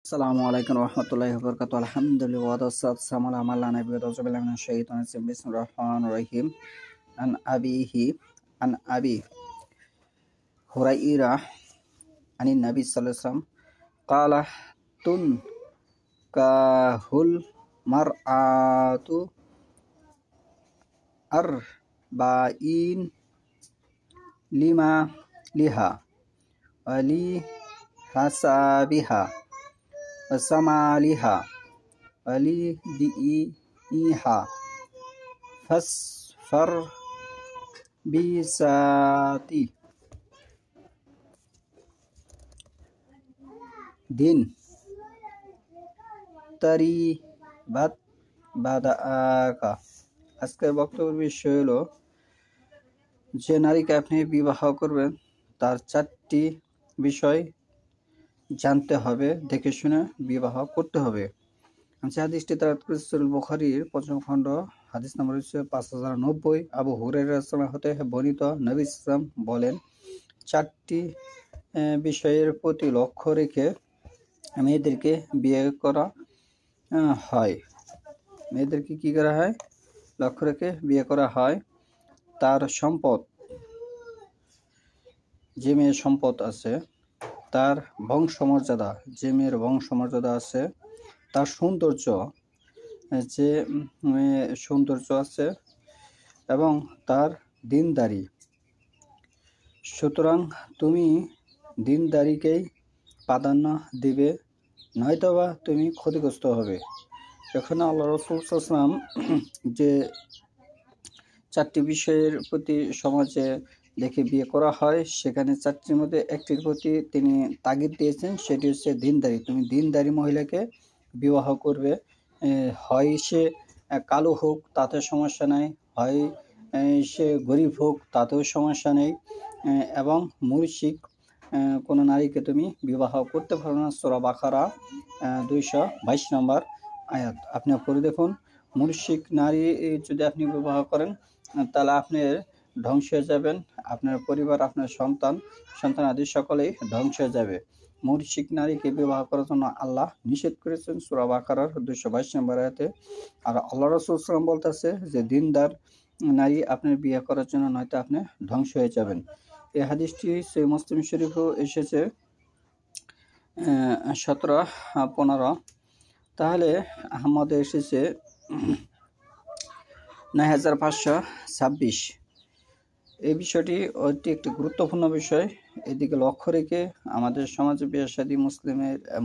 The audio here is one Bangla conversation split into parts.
আসসালামু আলাইকুম রহমতুল্লাহি ওয়া বারাকাতুহু। আলহামদুলিল্লাহ ওয়া সালামু আলা নবিয়্যিনা ওয়া রাসূলিনা মিনাশ শাইতানির রাজিম। বিসমিল্লাহির রহমানির রহিম। আন আবি হুরাইরা আনিন নবী সাল্লাল্লাহু আলাইহি ওয়াসাল্লাম ক্বালা তুনকাহুল মারআতু আরবাঈন লিমা লিহা ওয়া লি হাসাবিহা وسمالها ولدئيها فاصفر بذات দিন তারিবাত বাদাআকা। আজকের বক্তব্যের বিষয় হলো যে নারীকে আপনি বিবাহ করবেন তার 4টি বিষয় জানতে হবে, দেখে শুনে বিবাহ করতে হবে। হাদিসটি তারাত সহিহ বুখারীর ৫ম খণ্ড হাদিস নম্বর হচ্ছে 5090। আবু হুরায়রা রাদিয়াল্লাহু হতে বর্ণিত, নবী সাল্লাল্লাহু আলাইহি ওয়াসাল্লাম বলেন, 4টি বিষয়ের প্রতি লক্ষ্য রেখে মেয়েদেরকে বিয়ে করা হয়। মেয়েদেরকে কি করা হয়? লক্ষ্য রেখে বিয়ে করা হয়। তার সম্পদ, যে মেয়ের সম্পদ আছে, তার বংশমর্যাদা, যে মেয়ের বংশমর্যাদা আছে, তার সৌন্দর্য, যে সৌন্দর্য আছে, এবং তার দিনদারি। সুতরাং তুমি দিনদারিকেই প্রাধান্য দিবে, নয়তোবা তুমি ক্ষতিগ্রস্ত হবে। এখানে আল্লাহ রাসূল সাল্লাল্লাহু আলাইহি ওয়াসাল্লাম যে 4টি বিষয়ের প্রতি সমাজে দেখে বিয়ে করা হয়, সেখানে 4টির মধ্যে একটির প্রতি তিনি তাগিদ দিয়েছেন, সেটি হচ্ছে দিনদারি। তুমি দিনদারি মহিলাকে বিবাহ করবে। হয় সে কালো হোক, তাতে সমস্যা নাই, হয় সে গরিব হোক, তাতেও সমস্যা নেই, এবং মুশরিক কোনো নারীকে তুমি বিবাহ করতে পারো না। সূরা বাকারা 222 নম্বর আয়াত। আপনি পড়ে দেখুন, মুশরিক নারী যদি আপনি বিবাহ করেন তাহলে আপনি ধ্বংস হয়ে যাবেন, আপনার পরিবার, আপনার সন্তান আদি সকলেই ধ্বংস হয়ে যাবে। মুশরিক নারীকে বিবাহ করার জন্য আল্লাহ নিষেধ করেছেন সূরা বাকারার 222 নম্বর আয়াতে। আর আল্লাহ রাসূল সাল্লাল্লাহু আলাইহি ওয়াসাল্লাম বলতেছে যে দিনদার নারী আপনার বিয়ে করার জন্য, নয়তো আপনি ধ্বংস হয়ে যাবেন। এই হাদিসটি সহিহ মুসলিম শরীফেও এসেছে 17-15। তাহলে আহমদে এসেছে 9526। এই বিষয়টি অতি একটি গুরুত্বপূর্ণ বিষয়। এদিকে লক্ষ্য রেখে আমাদের সমাজে বিয়ে শাদী,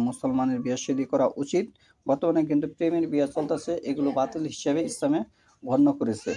মুসলমানের বিয়ে শাদী করা উচিত। বর্তমানে কিন্তু প্রেমের বিয়ে চলতেছে, এগুলো বাতিল হিসেবে ইসলামে গণ্য করেছে।